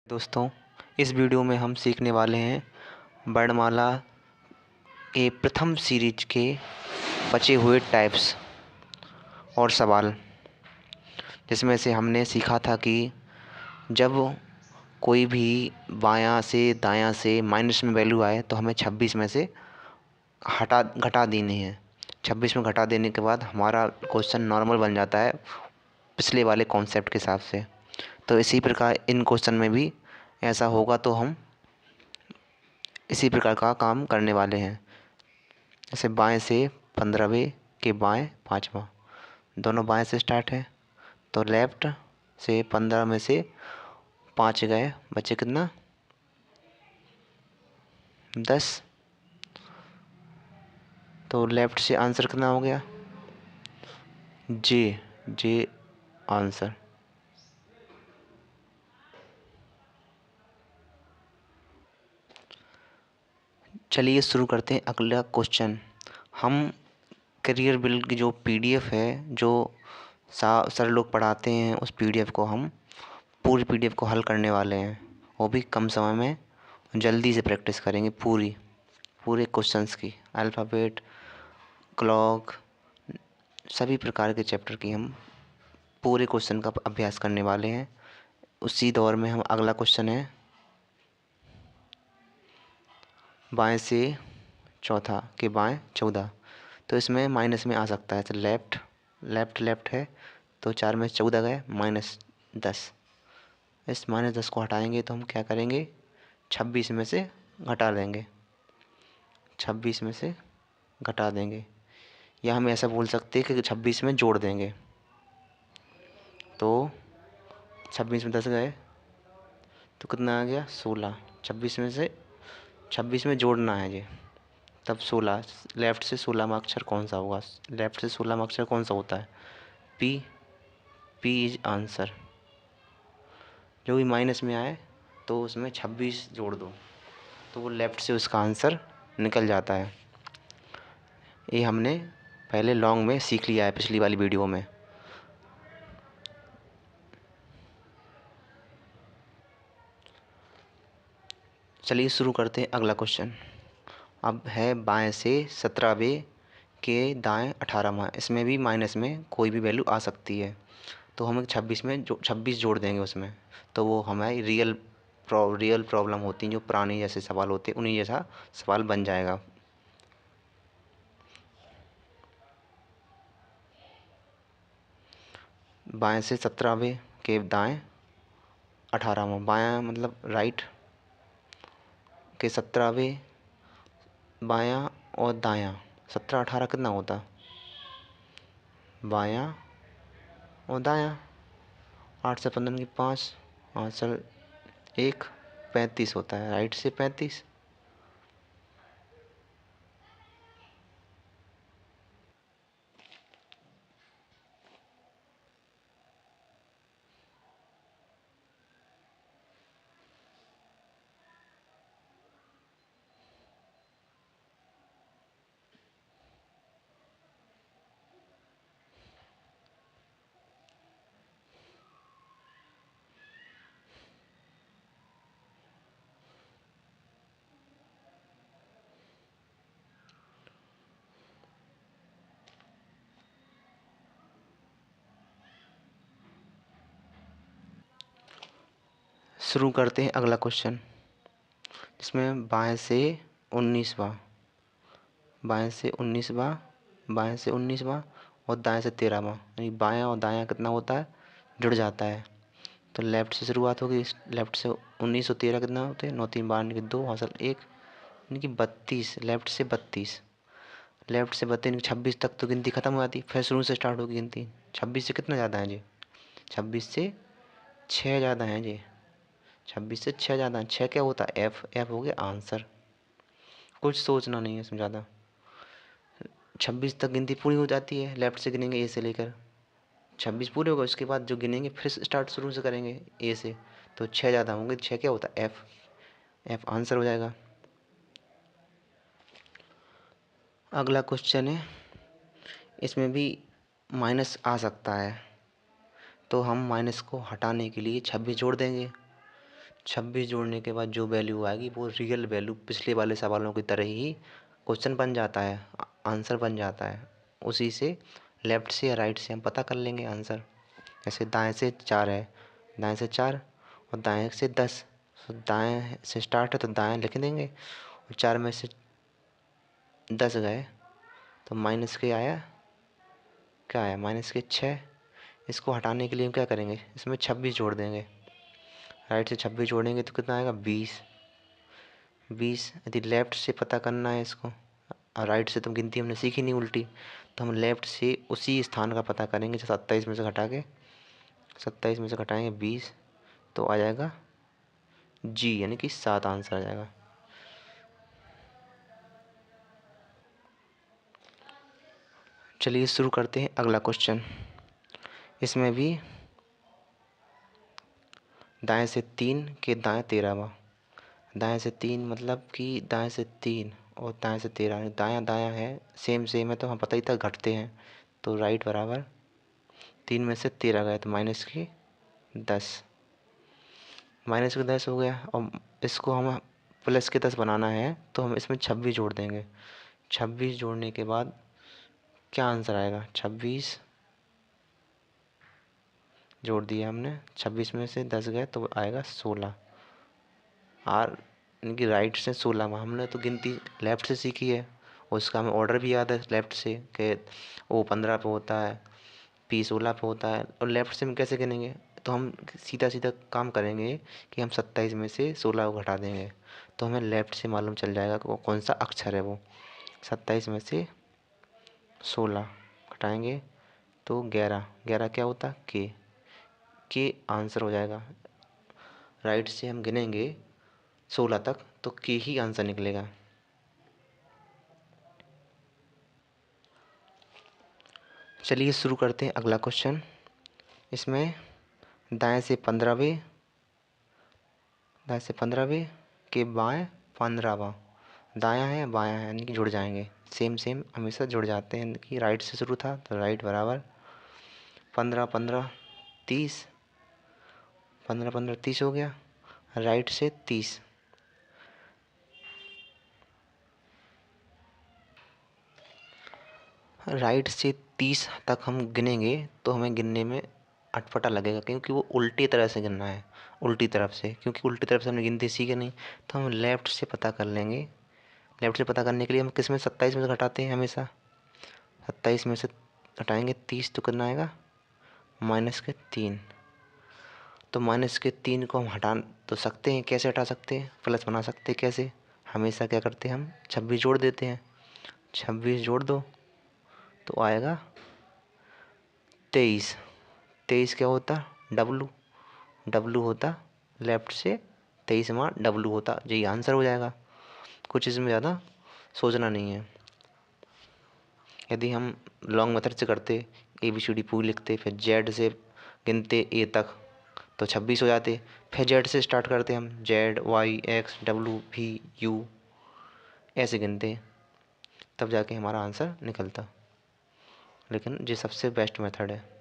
दोस्तों, इस वीडियो में हम सीखने वाले हैं वर्णमाला के प्रथम सीरीज के बचे हुए टाइप्स और सवाल, जिसमें से हमने सीखा था कि जब कोई भी बायां से दायां से माइनस में वैल्यू आए तो हमें 26 में से घटा देनी है। 26 में घटा देने के बाद हमारा क्वेश्चन नॉर्मल बन जाता है पिछले वाले कॉन्सेप्ट के हिसाब से। तो इसी प्रकार इन क्वेश्चन में भी ऐसा होगा, तो हम इसी प्रकार का काम करने वाले हैं। जैसे बाएं से 15वें के बाएं 5वां, दोनों बाएं से स्टार्ट है, तो लेफ्ट से 15 में से 5 गए, बचे कितना 10। तो लेफ्ट से आंसर कितना हो गया जे आंसर। चलिए शुरू करते हैं अगला क्वेश्चन। हम करियर बिल की जो पीडीएफ है, जो सर लोग पढ़ाते हैं, उस पीडीएफ को हम पूरी पीडीएफ को हल करने वाले हैं। वो भी कम समय में, जल्दी से प्रैक्टिस करेंगे पूरे क्वेश्चंस की, अल्फ़ाबेट, क्लॉक, सभी प्रकार के चैप्टर की हम पूरे क्वेश्चन का अभ्यास करने वाले हैं। उसी दौर में हम अगला क्वेश्चन है बाएं से चौथा के बाएं 14। तो इसमें माइनस में आ सकता है, तो लेफ्ट है, तो 4 में 14 गए, -10। इस -10 को हटाएंगे तो हम क्या करेंगे, 26 में से घटा देंगे, 26 में से घटा देंगे। या हम ऐसा बोल सकते हैं कि 26 में जोड़ देंगे। तो 26 में 10 गए तो कितना आ गया 16। 26 में से 26 में जोड़ना है ये, तब 16। लेफ़्ट से 16वां अक्षर कौन सा होगा, लेफ़्ट से 16वां अक्षर कौन सा होता है, पी इज आंसर। जो भी माइनस में आए तो उसमें 26 जोड़ दो, तो वो लेफ़्ट से उसका आंसर निकल जाता है। ये हमने पहले लॉन्ग में सीख लिया है पिछली वाली वीडियो में। चलिए शुरू करते हैं अगला क्वेश्चन। अब है बाएं से 17वें के दाएं 18वां। इसमें भी माइनस में कोई भी वैल्यू आ सकती है, तो हम 26 में 26 जोड़ देंगे उसमें, तो वो हमारी रियल प्रॉब्लम होती हैं, जो पुराने जैसे सवाल होते हैं, उन्हीं जैसा सवाल बन जाएगा। बाएं से 17वें के दाएं 18वां, बायां मतलब राइट के 17वें, बायां और दायां, 17 18 कितना होता, बायां और दायां। 8 से 15 की 5, आंसर 1, 35 होता है, राइट से 35। शुरू करते हैं अगला क्वेश्चन, जिसमें बाएं से 19वां, बाएं से 19वां, बाएं से 19वां और दाएं से 13वां, यानी बायां और दायां कितना होता है, जुड़ जाता है। तो लेफ़्ट से शुरुआत होगी, लेफ़्ट से 19 और 13 कितना होते हैं, 9 3 12 के 2, हासिल 1, यानी कि 32। लेफ़्ट से 32, लेफ़्ट से 32, 26 तक तो गिनती ख़त्म हो जाती, फिर शुरू से स्टार्ट होगी गिनती। 26 से कितना ज़्यादा है जी, 26 से 6 ज़्यादा है जी, 26 से 6 ज़्यादा है। 6 क्या होता है, एफ हो गया आंसर। कुछ सोचना नहीं है इसमें ज़्यादा। 26 तक गिनती पूरी हो जाती है, लेफ़्ट से गिनेंगे ए से लेकर, 26 पूरे हो गए, उसके बाद जो गिनेंगे फिर स्टार्ट शुरू से करेंगे ए से, तो 6 ज़्यादा होंगे। 6 क्या होता है, एफ आंसर हो जाएगा। अगला क्वेश्चन है, इसमें भी माइनस आ सकता है, तो हम माइनस को हटाने के लिए 26 जोड़ देंगे। 26 जोड़ने के बाद जो वैल्यू आएगी वो रियल वैल्यू पिछले वाले सवालों की तरह ही क्वेश्चन बन जाता है, आंसर बन जाता है। उसी से लेफ़्ट से या राइट से हम पता कर लेंगे आंसर। जैसे दाएं से 4 है, दाएं से 4 और दाएं से 10, तो दाएं से स्टार्ट है तो दाएं लिख देंगे, और 4 में से 10 गए तो माइनस के आया, क्या आया, माइनस के 6। इसको हटाने के लिए हम क्या करेंगे, इसमें 26 जोड़ देंगे। राइट से 26 जोड़ेंगे तो कितना आएगा, 20। 20 यदि लेफ़्ट से पता करना है इसको, और राइट से तो गिनती हमने सीखी नहीं उल्टी, तो हम लेफ़्ट से उसी स्थान का पता करेंगे जो 27 में से घटा के, 27 में से घटाएंगे 20 तो आ जाएगा जी, यानी कि 7 आंसर आ जाएगा। चलिए शुरू करते हैं अगला क्वेश्चन। इसमें भी दाएं से 3 के दाएं 13वां, दाएं से 3 मतलब कि दाएं से 3 और दाएं से 13, दायां दायां है, सेम सेम है, तो हम पता ही था घटते हैं। तो राइट बराबर 3 में से 13 गए तो माइनस के 10, माइनस के 10 हो गया। और इसको हम प्लस के 10 बनाना है तो हम इसमें 26 जोड़ देंगे। 26 जोड़ने के बाद क्या आंसर आएगा, 26 जोड़ दिया हमने, 26 में से 10 गए तो आएगा 16। आर यानी कि राइट से 16 में, हमने तो गिनती लेफ़्ट से सीखी है, उसका हमें ऑर्डर भी याद है लेफ़्ट से कि ओ 15 पे होता है, पी 16 पे होता है। और लेफ़्ट से हम कैसे गिनेंगे, तो हम सीधा सीधा काम करेंगे कि हम 27 में से 16 को घटा देंगे, तो हमें लेफ़्ट से मालूम चल जाएगा कि वो कौन सा अक्षर है वो। 27 में से 16 घटाएंगे तो 11, 11 क्या होता, के आंसर हो जाएगा। राइट से हम गिनेंगे 16 तक तो के ही आंसर निकलेगा। चलिए शुरू करते हैं अगला क्वेश्चन। इसमें दाएं से 15वें, दाएं से 15वें के बाएं 15वां, दायां है बायां है यानी कि जुड़ जाएंगे, सेम सेम हमेशा जुड़ जाते हैं कि राइट से शुरू था तो राइट बराबर 15 15 30, 15 15 30 हो गया। राइट से 30, राइट से 30 तक हम गिनेंगे तो हमें गिनने में अटपटा लगेगा, क्योंकि वो उल्टी तरह से गिनना है, उल्टी तरफ से, क्योंकि उल्टी तरफ से हमने गिनती सीखी नहीं। तो हम लेफ़्ट से पता कर लेंगे। लेफ़्ट से पता करने के लिए हम किस में 27 में से घटाते हैं हमेशा, 27 में से घटाएंगे 30 तो कितना आएगा, माइनस के 3। तो माइनस के 3 को हम हटा तो सकते हैं, कैसे हटा सकते हैं, प्लस बना सकते हैं कैसे, हमेशा क्या करते हैं हम 26 जोड़ देते हैं। 26 जोड़ दो तो आएगा 23। 23 क्या होता, डब्लू, डब्लू होता लेफ़्ट से 23 में डब्लू होता, यही आंसर हो जाएगा। कुछ इसमें ज़्यादा सोचना नहीं है। यदि हम लॉन्ग मेथड से करते, ABCD पूरी लिखते, फिर जेड से गिनते ए तक तो 26 हो जाते, फिर जेड से स्टार्ट करते हम, ZYXWVU ऐसे गिनते, तब जाके हमारा आंसर निकलता। लेकिन ये सबसे बेस्ट मेथड है।